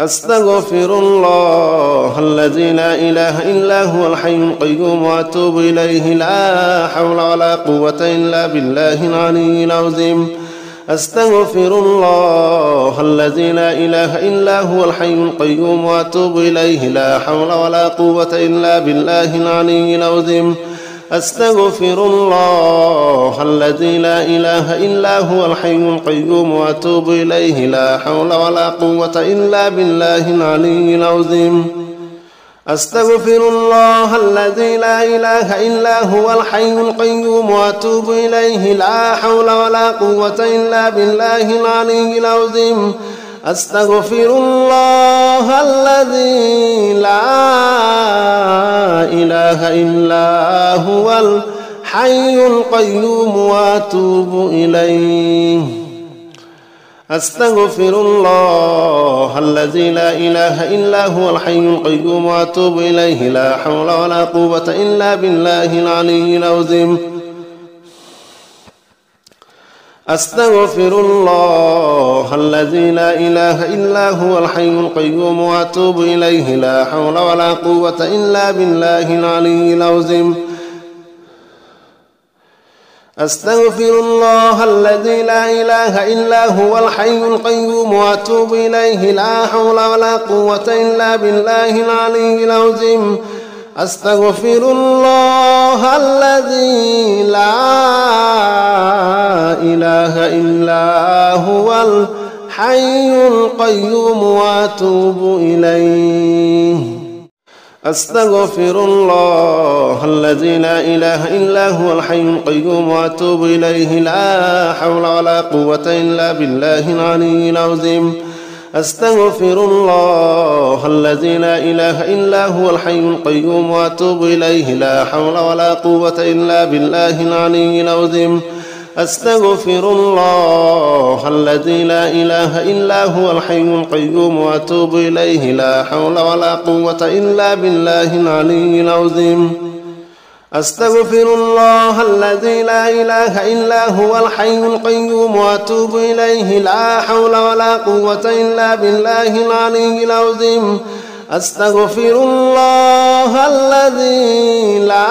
أستغفر الله الذي لا إله إلا هو الحي القيوم وأتوب إليه لا حول ولا قوة إلا بالله العلي العظيم أستغفر الله الذي لا إله إلا هو الحي القيوم وأتوب إليه لا حول ولا قوة إلا بالله العلي العظيم أستغفر الله الذي لا إله إلا هو الحي القيوم وأتوب إليه لا حول ولا قوة إلا بالله العلي العظيم أستغفر الله الذي لا إله إلا هو الحي القيوم وأتوب إليه لا حول ولا قوة إلا بالله العلي العظيم أستغفر الله الذي لا إله إلا هو الحي القيوم وأتوب إليه أستغفر الله الذي لا إله إلا هو الحي القيوم وأتوب إليه لا حول ولا قوة إلا بالله العلي العظيم أستغفر الله الذي لا إله إلا هو الحي القيوم وأتوب إليه لا حول ولا قوة إلا بالله العلي العظيم أستغفر الله الذي لا إله إلا هو الحي القيوم وأتوب إليه لا حول ولا قوة إلا بالله العلي العظيم أستغفر الله الذي لا إله إلا هو الحي القيوم وأتوب إليه أستغفر الله الذي لا إله إلا هو الحي القيوم وأتوب إليه لا حول ولا قوة إلا بالله العلي العظيم أستغفر الله الذي لا إله إلا هو الحي القيوم وأتوب إليه لا حول ولا قوة إلا بالله العلي العظيم أستغفر الله الذي لا إله إلا هو الحي القيوم وأتوب إليه لا حول ولا قوة إلا بالله العلي العظيم أستغفر الله الذي لا إله إلا هو الحي القيوم وأتوب إليه لا حول ولا قوة إلا بالله العلي العظيم أستغفر الله الذي لا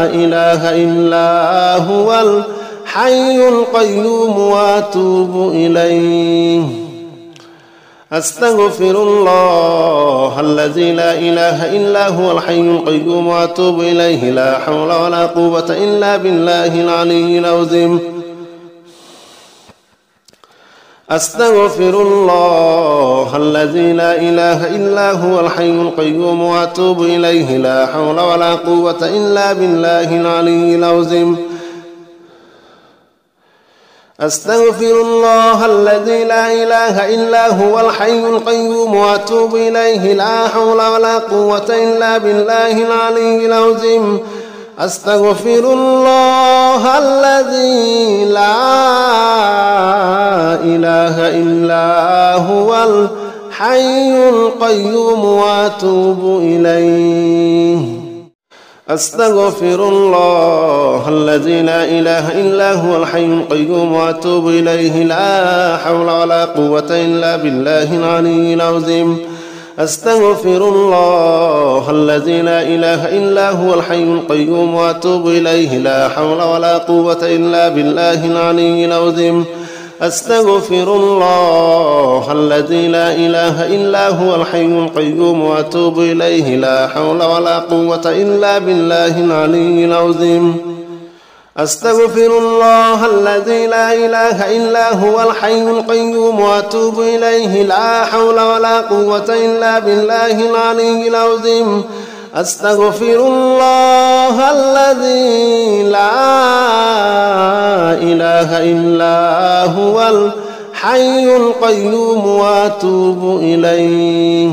إله إلا هو الحي القيوم وأتوب إليه أستغفر الله الذي لا إله إلا هو الحي القيوم وأتوب إليه لا حول ولا قوة إلا بالله العلي العظيم أستغفر الله الذي لا إله إلا هو الحي القيوم وأتوب إليه لا حول ولا قوة إلا بالله العلي العظيم أستغفر الله الذي لا إله إلا هو الحي القيوم وأتوب إليه لا حول ولا قوة إلا بالله العلي العظيم أستغفر الله الذي لا إله إلا هو الحي القيوم وأتوب إليه أستغفر الله الذي لا إله إلا هو الحي القيوم وأتوب إليه لا حول ولا قوة إلا بالله العلي العظيم أستغفر الله الذي لا إله إلا هو الحي القيوم وأتوب إليه لا حول ولا قوة إلا بالله العلي العظيم أستغفر الله الذي لا إله إلا هو الحي القيوم وأتوب إليه لا حول ولا قوة إلا بالله العلي العظيم أستغفر الله الذي لا إله إلا هو الحي القيوم وأتوب إليه لا حول ولا قوة إلا بالله العلي العظيم أستغفر الله الذي لا إله إلا هو الحي القيوم وأتوب إليه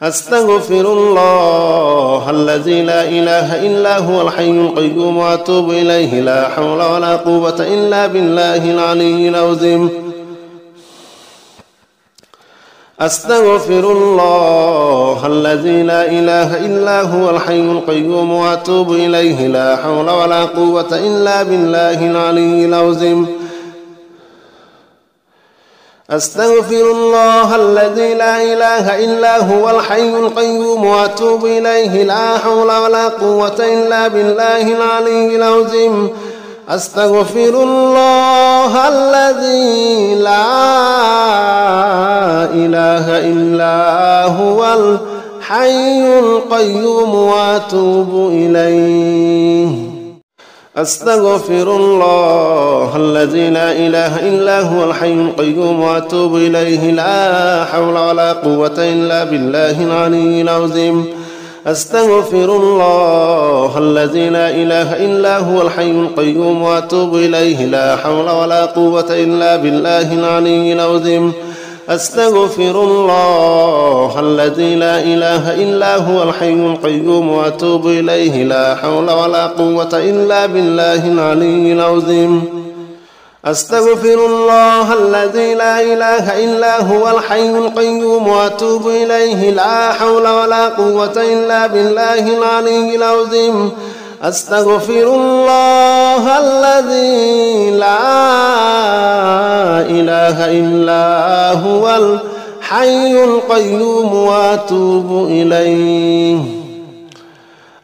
أستغفر الله الذي لا إله إلا هو الحي القيوم وأتوب إليه لا حول ولا قوة إلا بالله العلي العظيم أستغفر الله الذي لا إله إلا هو الحي القيوم وأتوب إليه لا حول ولا قوة إلا بالله العلي العظيم أستغفر الله الذي لا إله إلا هو الحي القيوم وأتوب إليه لا حول ولا قوة إلا بالله العلي العظيم أستغفر الله الذي لا إله إلا هو الحي القيوم وأتوب إليه أستغفر الله الذي لا إله إلا هو الحي القيوم وأتوب إليه لا حول ولا قوة إلا بالله العلي العظيم أستغفر الله الذي لا إله إلا هو الحي القيوم وأتوب إليه لا حول ولا قوة إلا بالله العلي العظيم أستغفر الله الذي لا إله إلا هو الحي القيوم وأتوب إليه لا حول ولا قوة إلا بالله العلي العظيم أستغفر الله الذي لا إله إلا هو الحي القيوم وأتوب إليه لا حول ولا قوة إلا بالله العلي العظيم أستغفر الله الذي لا إله إلا هو الحي القيوم وأتوب إليه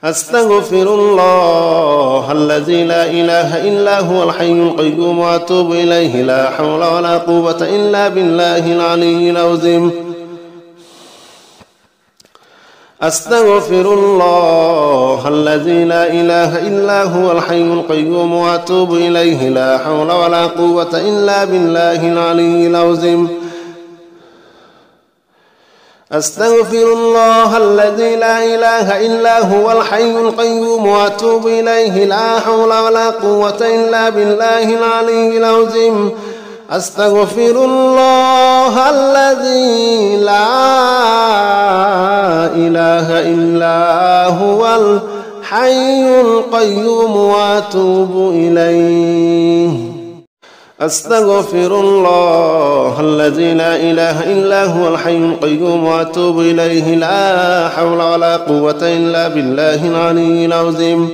أستغفر الله الذي لا إله إلا هو الحي القيوم وأتوب إليه لا حول ولا قوة إلا بالله العلي العظيم أستغفر الله الذي لا إله إلا هو الحي القيوم وأتوب إليه لا حول ولا قوة إلا بالله العلي العظيم أستغفر الله الذي لا إله إلا هو الحي القيوم وأتوب إليه لا حول ولا قوة إلا بالله العلي العظيم أستغفر الله الذي لا إله إلا هو الحي القيوم وأتوب إليه أستغفر الله الذي لا إله إلا هو الحي القيوم وأتوب إليه لا حول ولا قوة إلا بالله العلي العظيم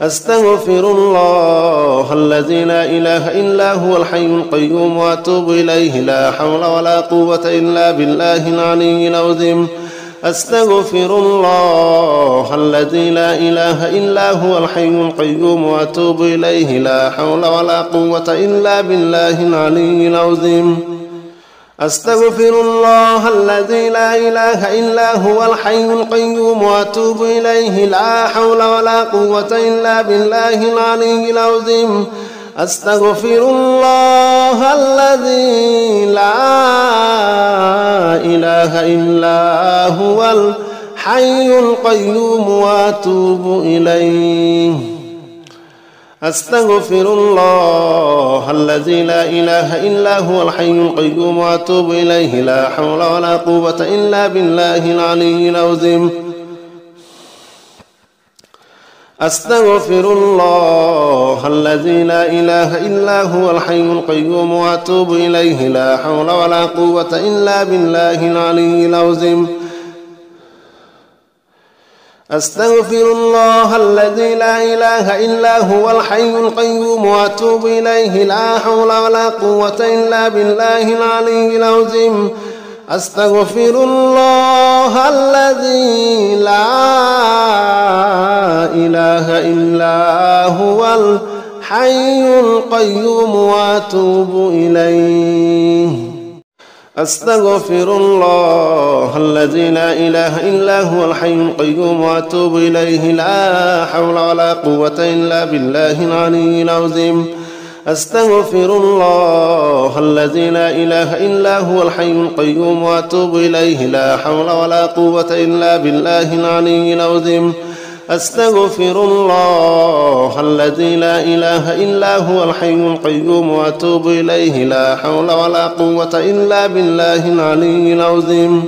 أستغفر الله الذي لا إله إلا هو الحي القيوم وأتوب إليه لا حول ولا قوة إلا بالله العلي العظيم أستغفر الله الذي لا إله إلا هو الحي القيوم وأتوب إليه لا حول ولا قوة إلا بالله العلي العظيم أستغفر الله الذي لا إله إلا هو الحي القيوم وأتوب إليه لا حول ولا قوة إلا بالله العلي العظيم أستغفر الله الذي لا إله إلا هو الحي القيوم وأتوب إليه أستغفر الله الذي لا إله إلا هو الحي القيوم وأتوب إليه لا حول ولا قوة إلا بالله العلي العظيم أستغفر الله الذي لا إله إلا هو الحي القيوم وأتوب إليه لا حول ولا قوة إلا بالله العلي العظيم أستغفر الله الذي لا إله إلا هو الحي القيوم وأتوب إليه لا حول ولا قوة إلا بالله العلي العظيم أستغفر الله الذي لا إله إلا هو الحي القيوم وأتوب إليه أستغفر الله الذي لا إله إلا هو الحي القيوم وأتوب إليه لا حول ولا قوة إلا بالله العلي العظيم أستغفر الله الذي لا إله إلا هو الحي القيوم وأتوب إليه لا حول ولا قوة إلا بالله العلي العظيم أستغفر الله الذي لا إله إلا هو الحي القيوم وأتوب إليه لا حول ولا قوة إلا بالله العلي العظيم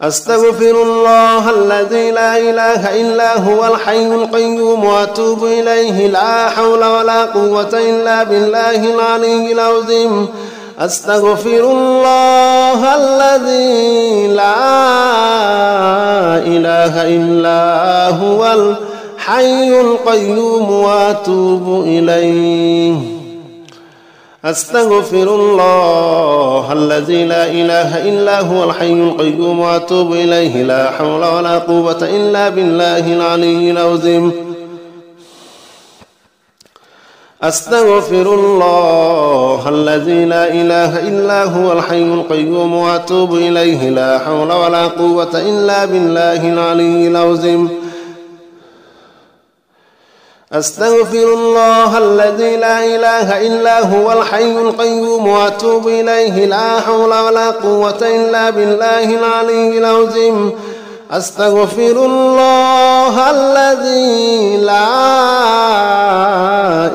أستغفر الله الذي لا إله إلا هو الحي القيوم وأتوب إليه لا حول ولا قوة إلا بالله العلي العظيم أستغفر الله الذي لا إله إلا هو الحي القيوم وأتوب إليه أستغفر الله الذي لا إله إلا هو الحي القيوم وأتوب إليه لا حول ولا قوة إلا بالله العلي العظيم أستغفر الله الذي لا إله إلا هو الحي القيوم وأتوب إليه لا حول ولا قوة إلا بالله العلي العظيم أستغفر الله الذي لا إله إلا هو الحي القيوم وأتوب إليه لا حول ولا قوة إلا بالله العلي العظيم أستغفر الله الذي لا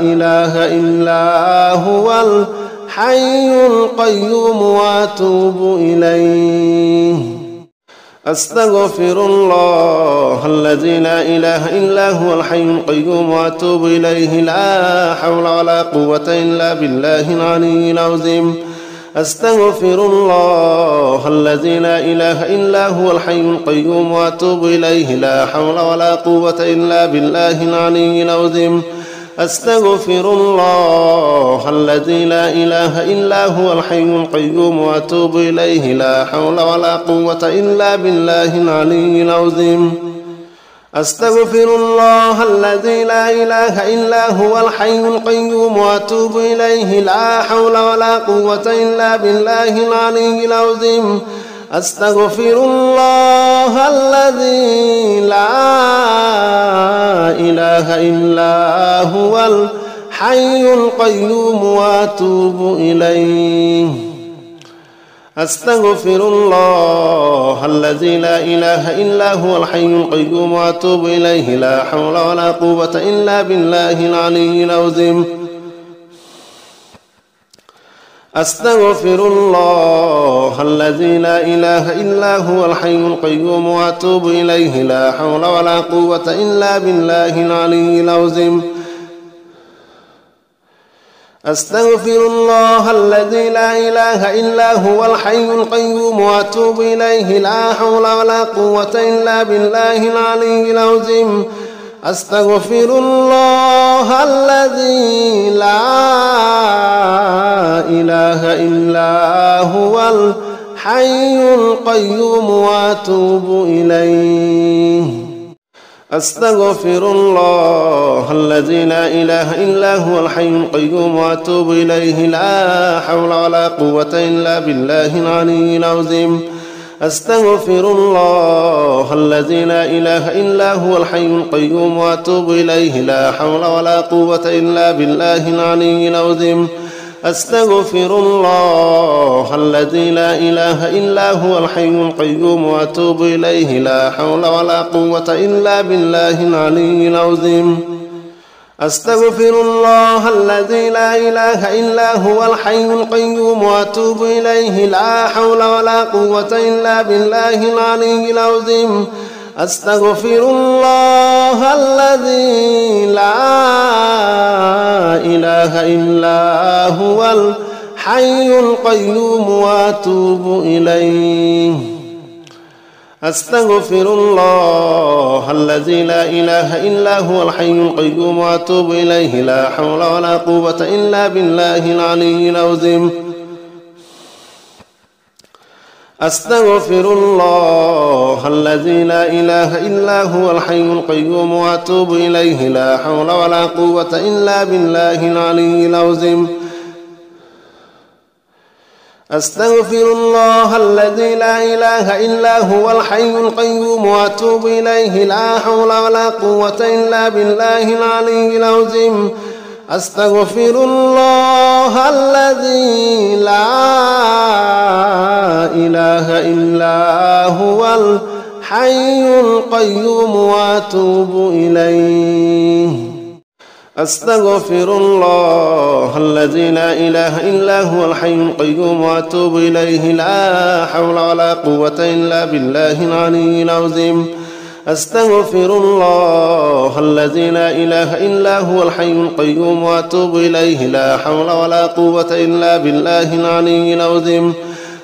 إله إلا هو الحي القيوم وأتوب إليه أستغفر الله الذي لا إله إلا هو الحي القيوم وأتوب إليه لا حول ولا قوة إلا بالله العلي العظيم أستغفر الله الذي لا إله إلا هو الحي القيوم وأتوب إليه لا حول ولا قوة إلا بالله العلي العظيم أستغفر الله الذي لا إله إلا هو الحي القيوم وأتوب إليه لا حول ولا قوة إلا بالله العلي العظيم أستغفر الله الذي لا إله إلا هو الحي القيوم وأتوب إليه لا حول ولا قوة إلا بالله العلي العظيم أستغفر الله الذي لا إله إلا هو الحي القيوم وأتوب إليه أستغفر الله الذي لا إله إلا هو الحي القيوم وأتوب إليه لا حول ولا قوة إلا بالله العلي العظيم أستغفر الله الذي لا إله إلا هو الحي القيوم وأتوب إليه لا حول ولا قوة إلا بالله العلي العظيم أستغفر الله الذي لا إله إلا هو الحي القيوم وأتوب إليه لا حول ولا قوة إلا بالله العلي العظيم أستغفر الله الذي لا إله إلا هو الحي القيوم وأتوب إليه أستغفر الله الذي لا إله إلا هو الحي القيوم وأتوب إليه لا حول ولا قوة إلا بالله العلي العظيم أستغفر الله الذي لا إله إلا هو الحي القيوم وأتوب إليه لا حول ولا قوة إلا بالله العلي العظيم أستغفر الله الذي لا إله إلا هو الحي القيوم وأتوب إليه لا حول ولا قوة إلا بالله العلي العظيم أستغفر الله الذي لا إله إلا هو الحي القيوم وأتوب إليه لا حول ولا قوة إلا بالله العلي العظيم أستغفر الله الذي لا إله إلا هو الحي القيوم وأتوب إليه أستغفر الله الذي لا إله إلا هو الحي القيوم وأتوب إليه لا حول ولا قوة إلا بالله العلي العظيم أستغفر الله الذي لا إله إلا هو الحي القيوم وأتوب إليه لا حول ولا قوة إلا بالله العلي العظيم أستغفر الله الذي لا إله إلا هو الحي القيوم وأتوب إليه لا حول ولا قوة إلا بالله العلي العظيم أستغفر الله الذي لا إله إلا هو الحي القيوم وأتوب إليه أستغفر الله الذي لا إله إلا هو الحي القيوم وأتوب إليه لا حول ولا قوة إلا بالله العلي العظيم أستغفر الله الذي لا إله إلا هو الحي القيوم وأتوب إليه لا حول ولا قوة إلا بالله العلي العظيم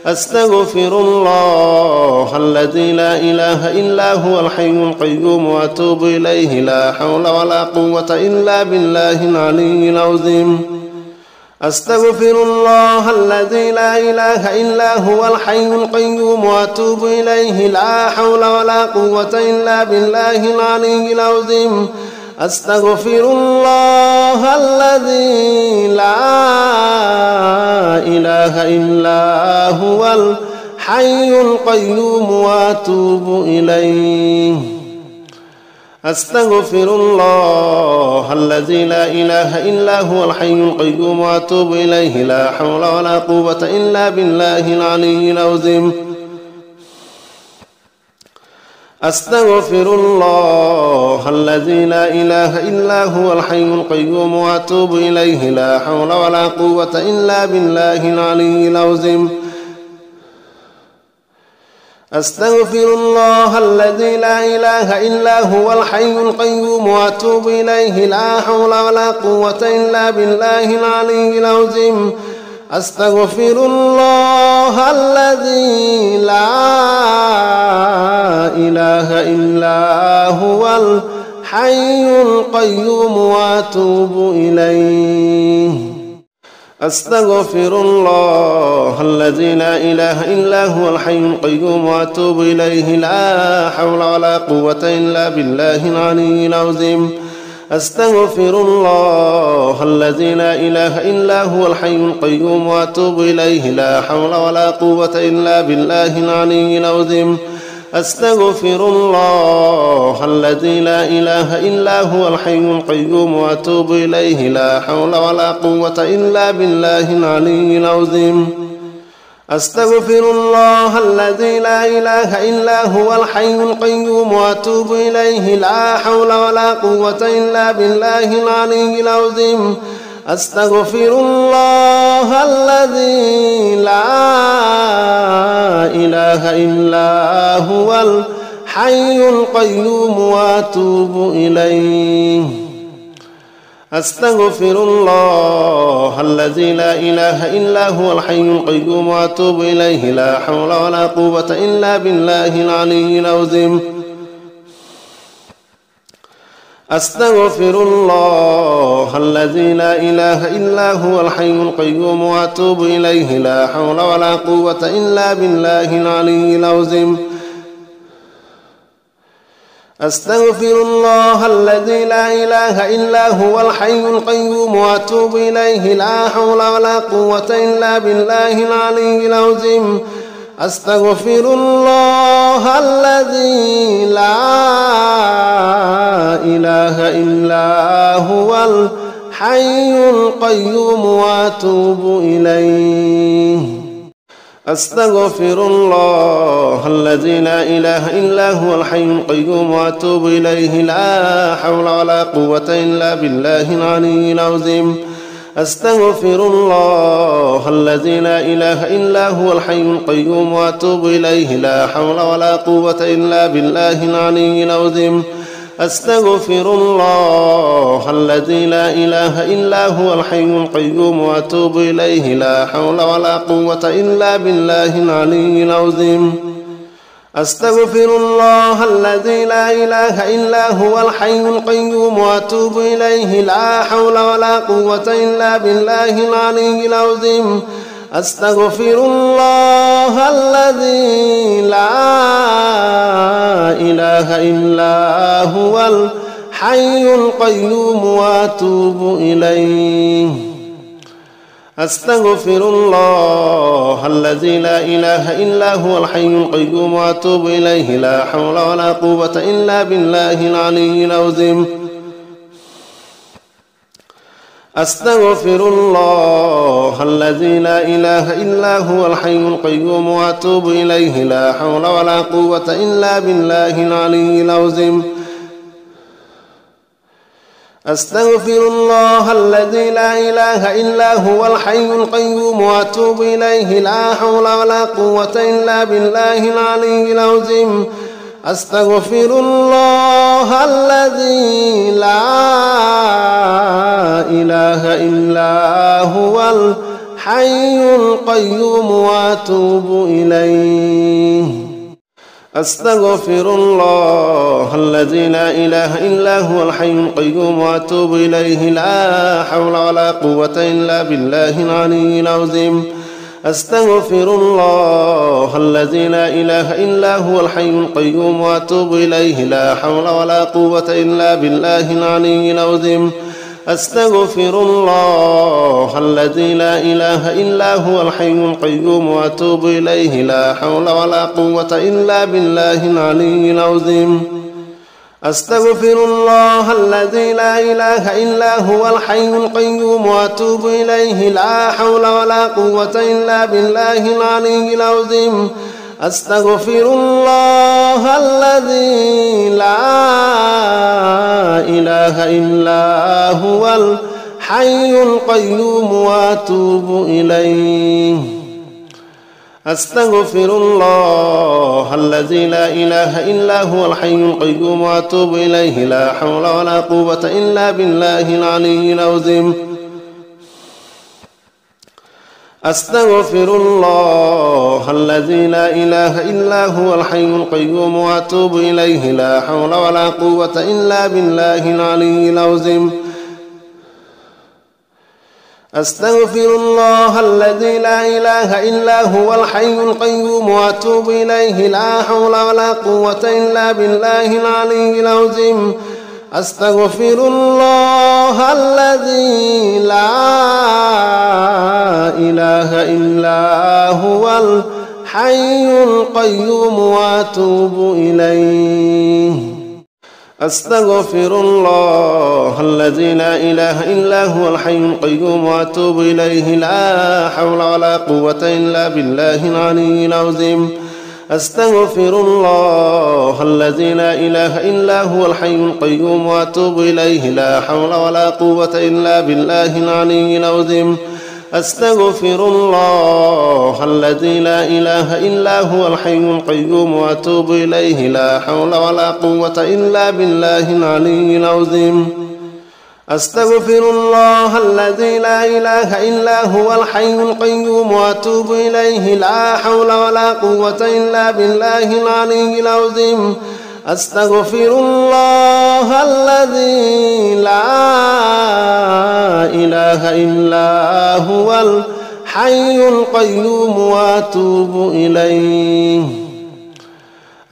أستغفر الله الذي لا إله إلا هو الحي القيوم وأتوب إليه لا حول ولا قوة إلا بالله العلي العظيم أستغفر الله الذي لا إله إلا هو الحي القيوم وأتوب إليه لا حول ولا قوة إلا بالله العلي العظيم أستغفر الله الذي لا إله إلا هو الحي القيوم وأتوب إليه أستغفر الله الذي لا إله إلا هو الحي القيوم وأتوب إليه لا حول ولا قوة إلا بالله العلي العظيم أستغفر الله الذي لا إله إلا هو الحي القيوم وأتوب إليه لا حول ولا قوة إلا بالله العلي العظيم أستغفر الله الذي لا إله إلا هو الحي القيوم وأتوب إليه لا حول ولا قوة إلا بالله العلي العظيم أستغفر الله الذي لا إله إلا هو الحي القيوم وأتوب إليه أستغفر الله الذي لا إله إلا هو الحي القيوم وأتوب إليه لا حول ولا قوة إلا بالله العلي العظيم أستغفر الله الذي لا إله إلا هو الحي القيوم وأتوب إليه لا حول ولا قوة إلا بالله العلي العظيم أستغفر الله الذي لا إله إلا هو الحي القيوم وأتوب إليه لا حول ولا قوة إلا بالله العلي العظيم أستغفر الله الذي لا إله إلا هو الحي القيوم وأتوب إليه لا حول ولا قوة إلا بالله العلي العظيم أستغفر الله الذي لا إله إلا هو الحي القيوم وأتوب إليه أستغفر الله الذي لا إله إلا هو الحي القيوم وأتوب إليه لا حول ولا قوة إلا بالله العلي العظيم أستغفر الله الذي لا إله إلا هو الحي القيوم وأتوب إليه لا حول ولا قوة إلا بالله العلي العظيم أستغفر الله الذي لا إله إلا هو الحي القيوم وأتوب إليه لا حول ولا قوة إلا بالله العلي العظيم أستغفر الله الذي لا إله إلا هو الحي القيوم وأتوب إليه أستغفر الله الذي لا إله إلا هو الحي القيوم وأتوب إليه لا حول ولا قوة إلا بالله العلي العظيم أستغفر الله الذي لا إله إلا هو الحي القيوم وأتوب إليه لا حول ولا قوة إلا بالله العلي العظيم أستغفر الله الذي لا إله إلا هو الحي القيوم وأتوب إليه لا حول ولا قوة إلا بالله العلي العظيم أستغفر الله الذي لا إله إلا هو الحي القيوم وأتوب إليه لا حول ولا قوة إلا بالله العلي العظيم أستغفر الله الذي لا إله إلا هو الحي القيوم وأتوب إليه أستغفر الله الذي لا إله إلا هو الحي القيوم وأتوب إليه لا حول ولا قوة إلا بالله العلي العظيم أستغفر الله الذي لا إله إلا هو الحي القيوم وأتوب إليه لا حول ولا قوة إلا بالله العلي العظيم أستغفر الله الذي لا إله إلا هو الحي القيوم وأتوب إليه لا حول ولا قوة إلا بالله العلي العظيم أستغفر الله الذي لا إله إلا هو الحي القيوم وأتوب إليه أستغفر الله الذي لا إله إلا هو الحي القيوم وأتوب إليه لا حول ولا قوة إلا بالله العلي العظيم أستغفر الله الذي لا إله إلا هو الحي القيوم وأتوب إليه لا حول ولا قوة إلا بالله العلي العظيم أستغفر الله الذي لا إله إلا هو الحي القيوم وأتوب إليه لا حول ولا قوة إلا بالله العلي العظيم أستغفر الله الذي لا إله إلا هو الحي القيوم وأتوب إليه لا حول ولا قوة إلا بالله العلي العظيم أستغفر الله الذي لا إله إلا هو الحي القيوم وأتوب إليه أستغفر الله الذي لا إله إلا هو الحي القيوم وأتوب إليه لا حول ولا قوة إلا بالله العلي العظيم أستغفر الله الذي لا إله إلا هو الحي القيوم وأتوب إليه لا حول ولا قوة إلا بالله العلي العظيم أستغفر الله الذي لا إله إلا هو الحي القيوم وأتوب إليه لا حول ولا قوة إلا بالله العلي العظيم أستغفر الله الذي لا إله إلا هو الحي القيوم وأتوب إليه أستغفر الله الذي لا إله إلا هو الحي القيوم وأتوب إليه لا حول ولا قوة إلا بالله العلي العظيم أستغفر الله الذي لا إله إلا هو الحي القيوم وأتوب إليه لا حول ولا قوة إلا بالله العلي العظيم أستغفر الله الذي لا إله إلا هو الحي القيوم وأتوب إليه لا حول ولا قوة إلا بالله العلي العظيم أستغفر الله الذي لا إله إلا هو الحي القيوم وأتوب إليه لا حول ولا قوة إلا بالله العلي العظيم أستغفر الله الذي لا إله إلا هو الحي القيوم وأتوب إليه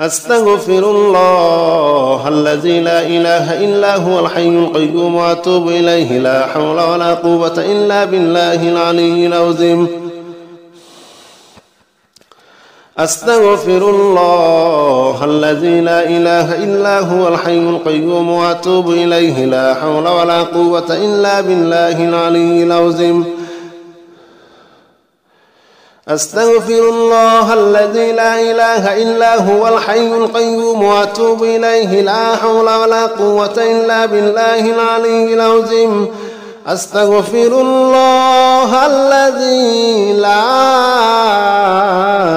أستغفر الله الذي لا إله إلا هو الحي القيوم وأتوب إليه لا حول ولا قوة إلا بالله العلي العظيم أستغفر الله الذي لا إله إلا هو الحي القيوم وأتوب إليه لا حول ولا قوة إلا بالله العلي العظيم أستغفر الله الذي لا إله إلا هو الحي القيوم وأتوب إليه لا حول ولا قوة إلا بالله العلي العظيم أستغفر الله الذي لا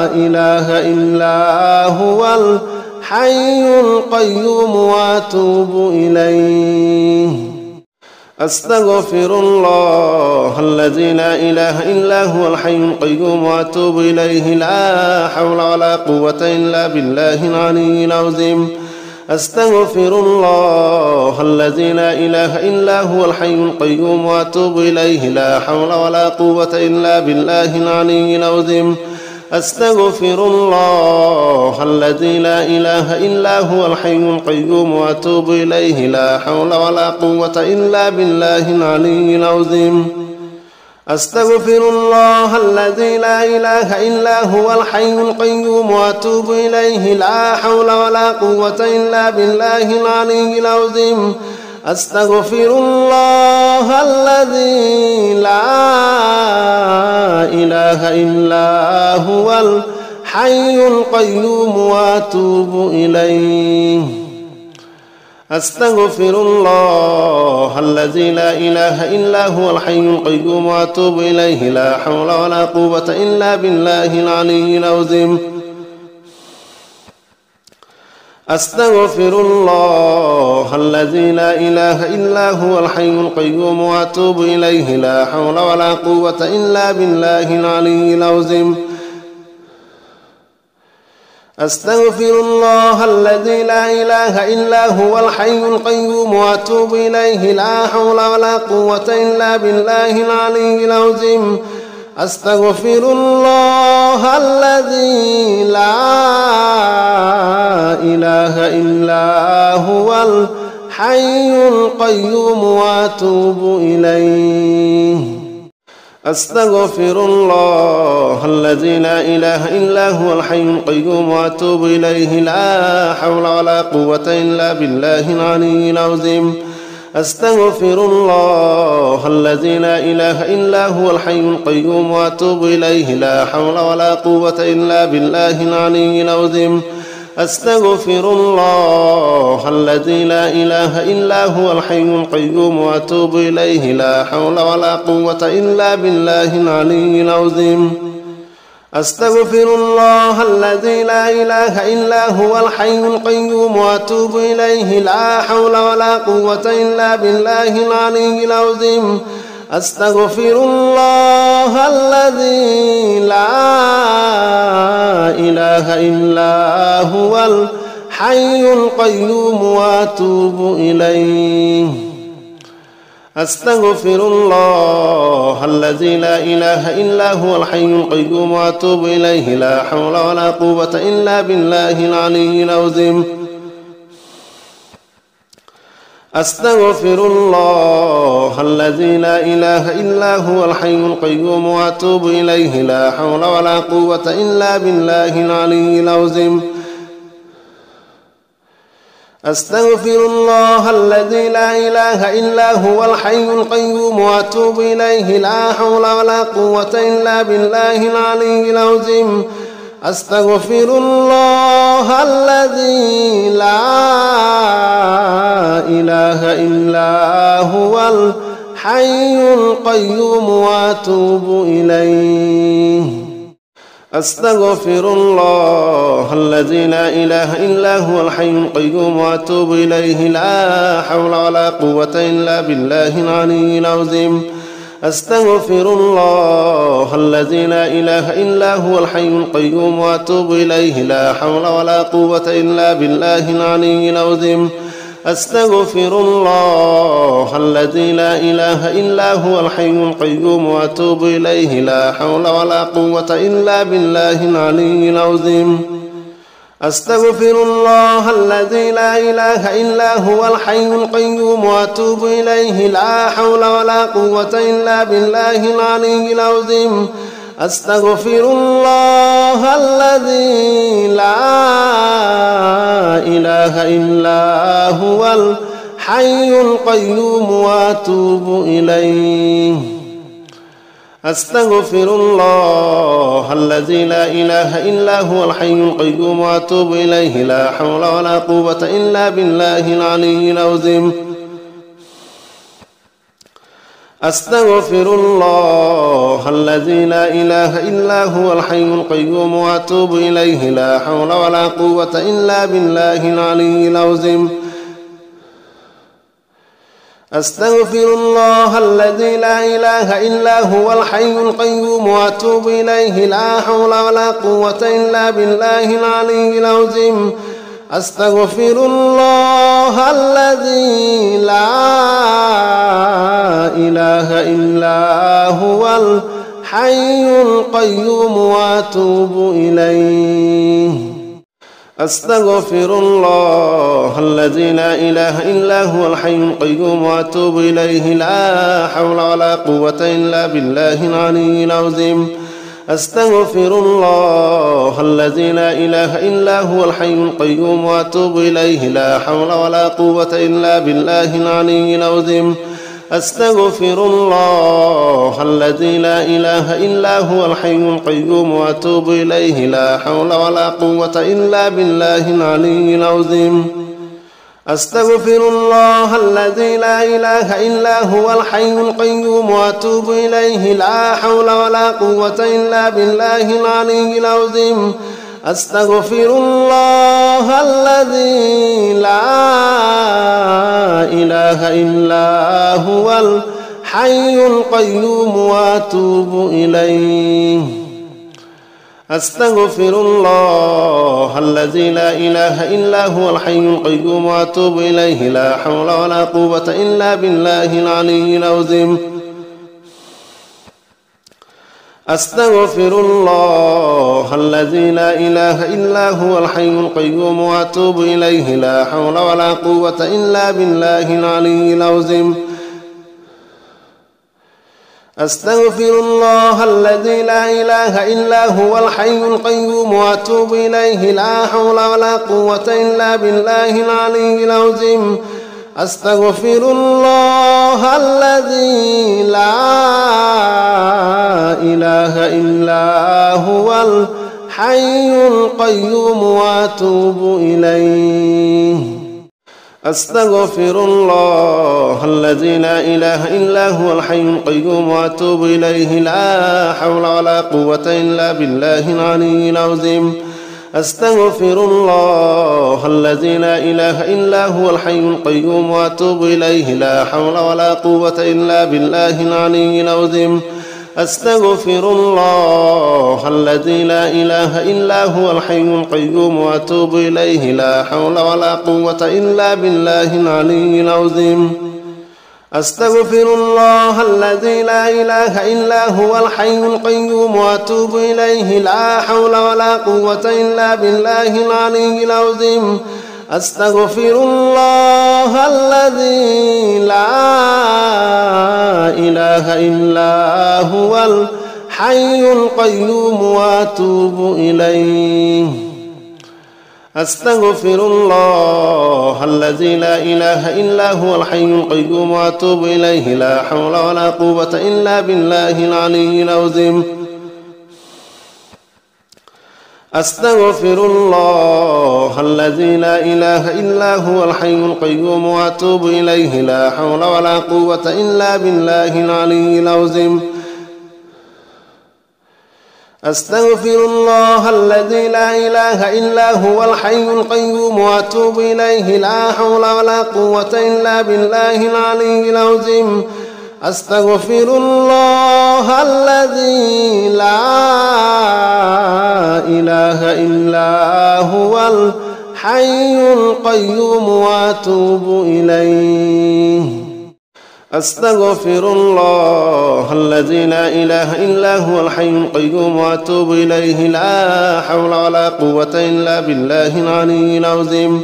إله إلا هو الحي القيوم وأتوب إليه أستغفر الله الذي لا إله إلا هو الحي القيوم وأتوب إليه لا حول ولا قوة إلا بالله العلي العظيم أستغفر الله الذي لا إله إلا هو الحي القيوم وأتوب إليه لا حول ولا قوة إلا بالله العلي العظيم أستغفر الله الذي لا إله إلا هو الحي القيوم وأتوب إليه لا حول ولا قوة إلا بالله العلي العظيم أستغفر الله الذي لا إله إلا هو الحي القيوم وأتوب إليه لا حول ولا قوة إلا بالله العلي العظيم أستغفر الله الذي لا إله إلا هو الحي القيوم وأتوب إليه أستغفر الله الذي لا إله إلا هو الحي القيوم وأتوب إليه لا حول ولا قوة إلا بالله العلي العظيم أستغفر الله الذي لا إله إلا هو الحي القيوم وأتوب إليه لا حول ولا قوة إلا بالله العلي العظيم أستغفر الله الذي لا إله إلا هو الحي القيوم وأتوب إليه لا حول ولا قوة إلا بالله العلي العظيم أستغفر الله الذي لا إله إلا هو الحي القيوم وأتوب إليه أستغفر الله الذي لا إله إلا هو الحي القيوم وأتوب إليه لا حول ولا قوة إلا بالله العلي العظيم أستغفر الله الذي لا إله إلا هو الحي القيوم وأتوب إليه لا حول ولا قوة إلا بالله العلي العظيم أستغفر الله الذي لا إله إلا هو الحي القيوم وأتوب إليه لا حول ولا قوة إلا بالله العلي العظيم أستغفر الله الذي لا إله إلا هو الحي القيوم وأتوب إليه لا حول ولا قوة إلا بالله العلي العظيم أستغفر الله الذي لا إله إلا هو الحي القيوم وأتوب إليه أستغفر الله الذي لا إله إلا هو الحي القيوم وأتوب إليه لا حول ولا قوة إلا بالله العلي العظيم أستغفر الله الذي لا إله إلا هو الحي القيوم وأتوب إليه لا حول ولا قوة إلا بالله العلي العظيم أستغفر الله الذي لا إله إلا هو الحي القيوم وأتوب إليه لا حول ولا قوة إلا بالله العلي العظيم أستغفر الله الذي لا إله إلا هو الحي القيوم وأتوب إليه أستغفر الله الذي لا إله إلا هو الحي القيوم وأتوب إليه لا حول ولا قوة إلا بالله العلي العظيم أستغفر الله الذي لا إله إلا هو الحي القيوم وأتوب إليه لا حول ولا قوة إلا بالله العلي العظيم أستغفر الله الذي لا إله إلا هو الحي القيوم وأتوب إليه لا حول ولا قوة إلا بالله العلي العظيم أستغفر الله الذي لا إله إلا هو الحي القيوم وأتوب إليه لا حول ولا قوة إلا بالله العلي العظيم أستغفر الله الذي لا إله إلا هو الحي القيوم وأتوب إليه أستغفر الله الذي لا إله إلا هو الحي القيوم وأتوب إليه لا حول ولا قوة إلا بالله العلي العظيم أستغفر الله الذي لا إله إلا هو الحي القيوم وأتوب إليه لا حول ولا قوة إلا بالله العلي العظيم أستغفر الله الذي لا إله إلا هو الحي القيوم وأتوب إليه لا حول ولا قوة إلا بالله العلي العظيم أستغفر الله الذي لا إله إلا هو الحي القيوم وأتوب إليه أستغفر الله الذي لا إله إلا هو الحي القيوم وأتوب إليه لا حول ولا قوة إلا بالله العلي العظيم أستغفر الله الذي لا إله إلا هو الحي القيوم وأتوب إليه لا حول ولا قوة إلا بالله العلي العظيم أستغفر الله الذي لا إله إلا هو الحي القيوم وأتوب إليه لا حول ولا قوة إلا بالله العلي العظيم أستغفر الله الذي لا إله إلا هو الحي القيوم وأتوب إليه لا حول ولا قوة إلا بالله العلي العظيم أستغفر الله الذي لا إله إلا هو الحي القيوم وأتوب إليه أستغفر الله الذي لا إله إلا هو الحي القيوم وأتوب إليه لا حول ولا قوة إلا بالله العلي العظيم أستغفر الله الذي لا إله إلا هو الحي القيوم وأتوب إليه لا حول ولا قوة إلا بالله العلي العظيم أستغفر الله الذي لا إله إلا هو الحي القيوم وأتوب إليه لا حول ولا قوة إلا بالله العلي العظيم أستغفر الله الذي لا إله إلا هو الحي القيوم وأتوب إليه أستغفر الله الذي لا إله إلا هو الحي القيوم وأتوب إليه لا حول ولا قوة إلا بالله العلي العظيم أستغفر الله الذي لا إله إلا هو الحي القيوم وأتوب إليه لا حول ولا قوة إلا بالله العلي العظيم أستغفر الله الذي لا إله إلا هو الحي القيوم وأتوب إليه لا حول ولا قوة إلا بالله العلي العظيم أستغفر الله الذي لا إله إلا هو الحي القيوم وأتوب إليه لا حول ولا قوة إلا بالله العلي العظيم أستغفر الله الذي لا إله إلا هو الحي القيوم وأتوب إليه أستغفر الله الذي لا إله إلا هو الحي القيوم وأتوب إليه لا حول ولا قوة إلا بالله العلي العظيم أستغفر الله الذي لا إله إلا هو الحي القيوم وأتوب إليه لا حول ولا قوة إلا بالله العلي العظيم أستغفر الله الذي لا إله إلا هو الحي القيوم وأتوب إليه لا حول ولا قوة إلا بالله العلي العظيم أستغفر الله الذي لا إله إلا هو الحي القيوم وأتوب إليه أستغفر الله الذي لا إله إلا هو الحي القيوم وأتوب إليه لا حول ولا قوة إلا بالله العلي العظيم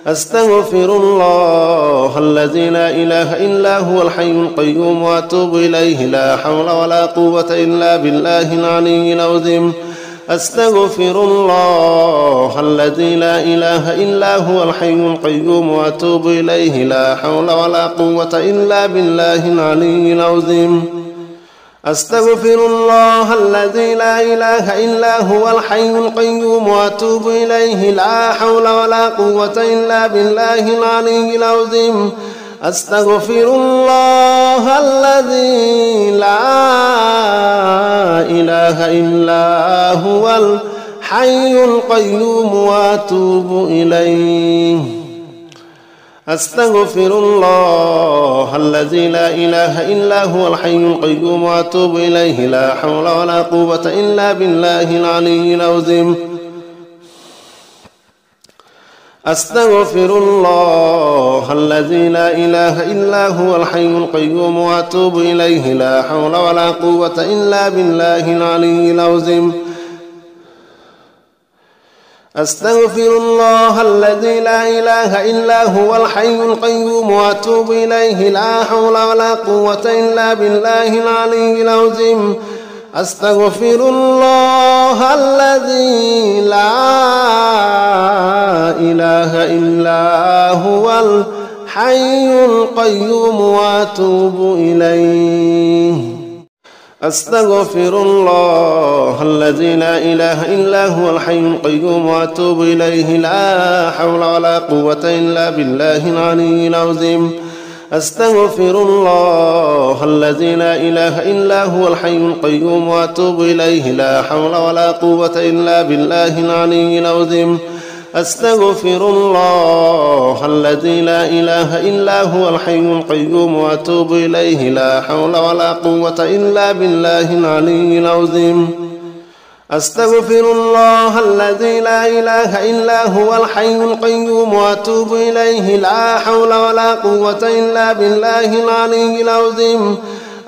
أستغفر الله الذي لا إله إلا هو الحي القيوم وأتوب إليه لا حول ولا قوة إلا بالله العلي العظيم أستغفر الله الذي لا إله إلا هو الحي القيوم وأتوب إليه لا حول ولا قوة إلا بالله العلي العظيم أستغفر الله الذي لا إله إلا هو الحي القيوم وأتوب إليه لا حول ولا قوة إلا بالله العلي العظيم أستغفر الله الذي لا إله إلا هو الحي القيوم وأتوب إليه أستغفر الله الذي لا إله إلا هو الحي القيوم وأتوب إليه لا حول ولا قوة إلا بالله العلي العظيم أستغفر الله الذي لا إله إلا هو الحي القيوم وأتوب إليه لا حول ولا قوة إلا بالله العلي العظيم أستغفر الله الذي لا إله إلا هو الحي القيوم وأتوب إليه لا حول ولا قوة إلا بالله العلي العظيم أستغفر الله الذي لا إله إلا هو الحي القيوم وأتوب إليه أستغفر الله الذي لا إله إلا هو الحي القيوم وأتوب إليه لا حول ولا قوة إلا بالله العلي العظيم أستغفر الله الذي لا إله إلا هو الحي القيوم وأتوب إليه لا حول ولا قوة إلا بالله العلي العظيم أستغفر الله الذي لا إله إلا هو الحي القيوم وأتوب إليه لا حول ولا قوة إلا بالله العلي العظيم أستغفر الله الذي لا إله إلا هو الحي القيوم وأتوب إليه لا حول ولا قوة إلا بالله العلي العظيم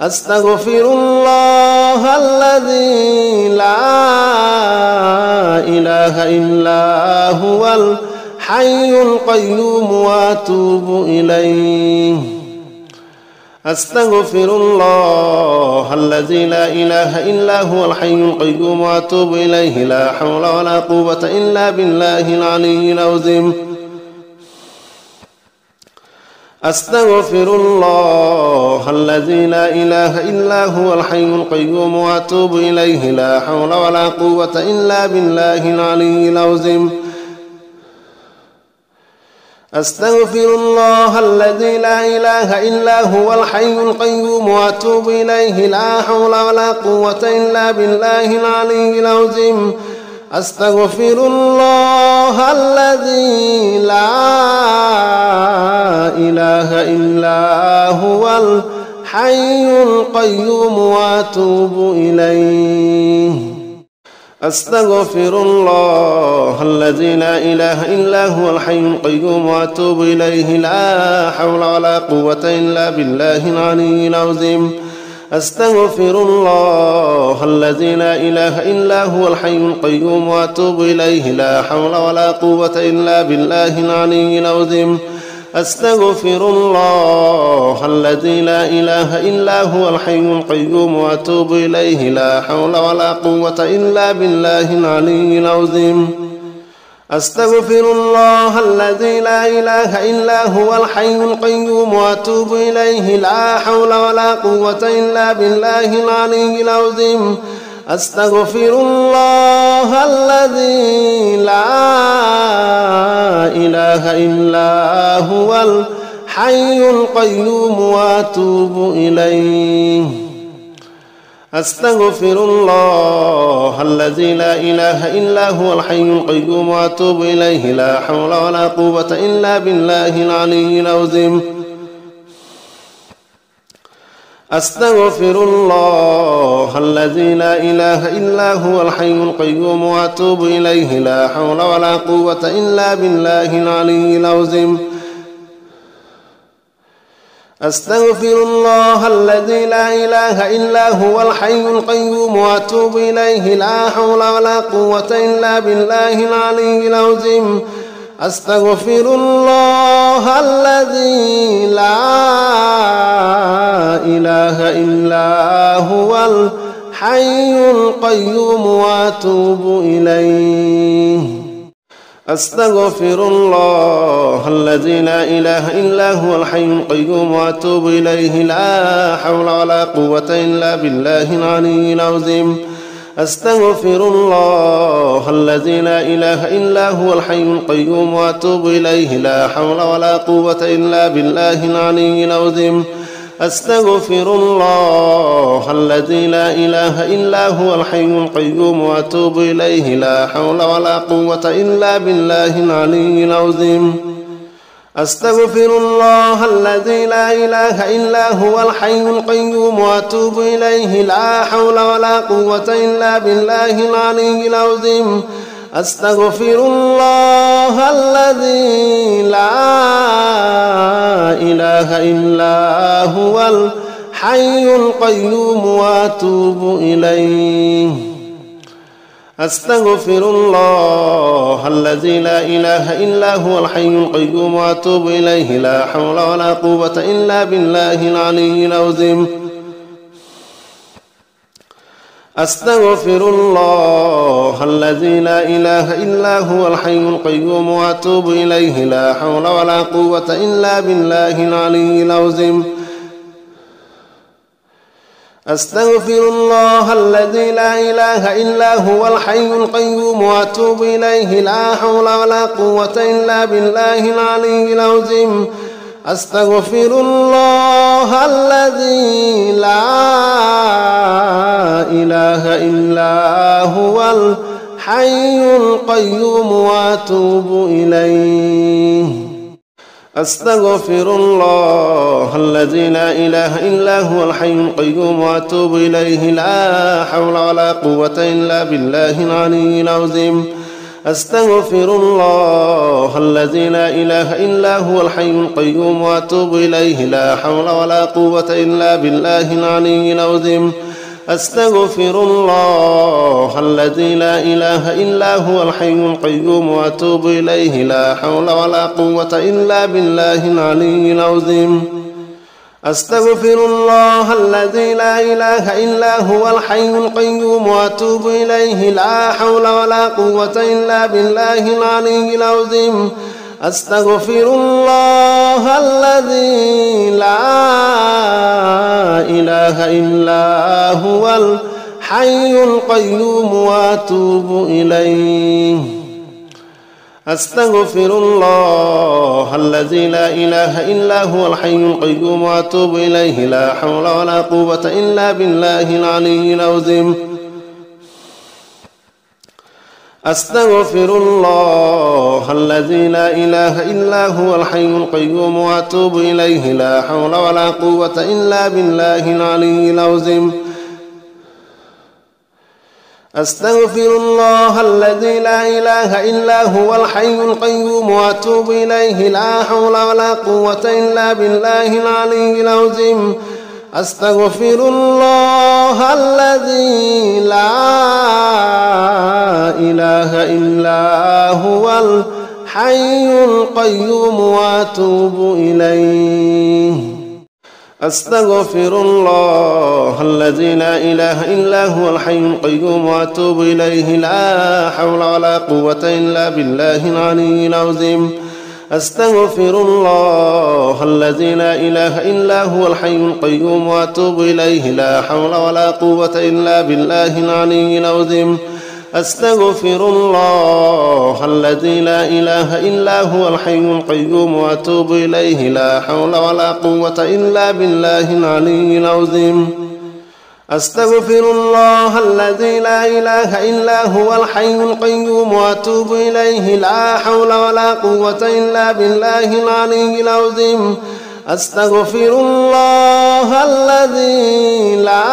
أستغفر الله الذي لا إله إلا هو الحي القيوم وأتوب إليه أستغفر الله الذي لا إله إلا هو الحي القيوم وأتوب إليه لا حول ولا قوة إلا بالله العلي العظيم أستغفر الله الذي لا إله إلا هو الحي القيوم وأتوب إليه لا حول ولا قوة إلا بالله العلي العظيم أستغفر الله الذي لا إله إلا هو الحي القيوم وأتوب إليه لا حول ولا قوة إلا بالله العلي العظيم أستغفر الله الذي لا إله إلا هو الحي القيوم وأتوب إليه أستغفر الله الذي لا إله إلا هو الحي القيوم وأتوب إليه لا حول ولا قوة إلا بالله العلي العظيم أستغفر الله الذي لا إله إلا هو الحي القيوم وأتوب إليه لا حول ولا قوة إلا بالله العلي العظيم أستغفر الله الذي لا إله إلا هو الحي القيوم وأتوب إليه لا حول ولا قوة إلا بالله العلي العظيم أستغفر الله الذي لا إله إلا هو الحي القيوم وأتوب إليه لا حول ولا قوة إلا بالله العلي العظيم أستغفر الله الذي لا إله إلا هو الحي القيوم وأتوب إليه أستغفر الله الذي لا إله إلا هو الحي القيوم وأتوب إليه لا حول ولا قوة إلا بالله العلي العظيم أستغفر الله الذي لا إله إلا هو الحي القيوم وأتوب إليه لا حول ولا قوة إلا بالله العلي العظيم أستغفر الله الذي لا إله إلا هو الحي القيوم وأتوب إليه لا حول ولا قوة إلا بالله العلي العظيم أستغفر الله الذي لا إله إلا هو الحي القيوم وأتوب إليه أستغفر الله الذي لا إله إلا هو الحي القيوم وأتوب إليه لا حول ولا قوة إلا بالله العلي العظيم أستغفر الله الذي لا إله إلا هو الحي القيوم وأتوب إليه لا حول ولا قوة إلا بالله العلي العظيم أستغفر الله الذي لا إله إلا هو الحي القيوم وأتوب إليه لا حول ولا قوة إلا بالله العلي العظيم أستغفر الله الذي لا إله إلا هو الحي القيوم وأتوب إليه لا حول ولا قوة إلا بالله العلي العظيم أستغفر الله الذي لا إله إلا هو الحي القيوم وأتوب إليه أستغفر الله الذي لا إله إلا هو الحي القيوم وأتوب إليه لا حول ولا قوة إلا بالله العلي العظيم أستغفر الله الذي لا إله إلا هو الحي القيوم وأتوب إليه لا حول ولا قوة إلا بالله العلي العظيم أستغفر الله الذي لا إله إلا هو الحي القيوم وأتوب إليه لا حول ولا قوة إلا بالله العلي العظيم أستغفر الله الذي لا إله إلا هو الحي القيوم وأتوب إليه أستغفر الله الذي لا إله إلا هو الحي القيوم وأتوب إليه لا حول ولا قوة إلا بالله العلي العظيم أستغفر الله الذي لا إله إلا هو الحي القيوم وأتوب إليه لا حول ولا قوة إلا بالله العلي العظيم أستغفر الله الذي لا إله إلا هو الحي القيوم وأتوب إليه لا حول ولا قوة إلا بالله العلي العظيم أستغفر الله الذي لا إله إلا هو الحي القيوم وأتوب إليه لا حول ولا قوة إلا بالله العلي العظيم أستغفر الله الذي لا إله إلا هو الحي القيوم وأتوب إليه أستغفر الله الذي لا إله إلا هو الحي القيوم وأتوب إليه لا حول ولا قوة إلا بالله العلي العظيم أستغفر الله الذي لا إله إلا هو الحي القيوم وأتوب إليه لا حول ولا قوة إلا بالله العلي العظيم أستغفر الله الذي لا إله إلا هو الحي القيوم وأتوب إليه لا حول ولا قوة إلا بالله العلي العظيم أستغفر الله الذي لا إله إلا هو الحي القيوم وأتوب إليه أستغفر الله الذي لا إله إلا هو الحي القيوم وأتوب إليه لا حول ولا قوة إلا بالله العلي العظيم أستغفر الله الذي لا إله إلا هو الحي القيوم وأتوب إليه لا حول ولا قوة إلا بالله العلي العظيم أستغفر الله الذي لا إله إلا هو الحي القيوم وأتوب إليه لا حول ولا قوة إلا بالله العلي العظيم أستغفر الله الذي لا إله إلا هو الحي القيوم وأتوب إليه لا حول ولا قوة إلا بالله العلي العظيم أستغفر الله الذي لا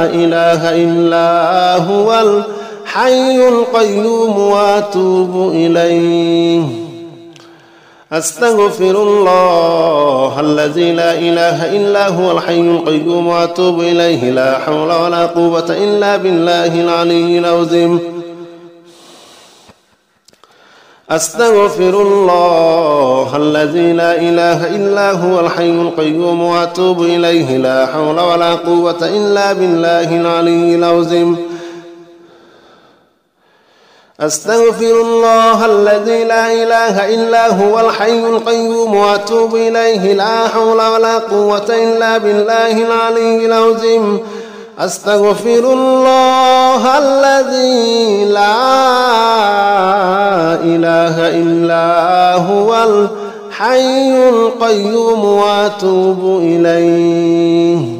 إله إلا هو الحي القيوم وأتوب إليه أستغفر الله الذي لا إله إلا هو الحي القيوم وأتوب إليه لا حول ولا قوة إلا بالله العلي العظيم أستغفر الله الذي لا إله إلا هو الحي القيوم وأتوب إليه لا حول ولا قوة إلا بالله العلي العظيم أستغفر الله الذي لا إله إلا هو الحي القيوم وأتوب إليه لا حول ولا قوة إلا بالله العلي العظيم أستغفر الله الذي لا إله إلا هو الحي القيوم وأتوب إليه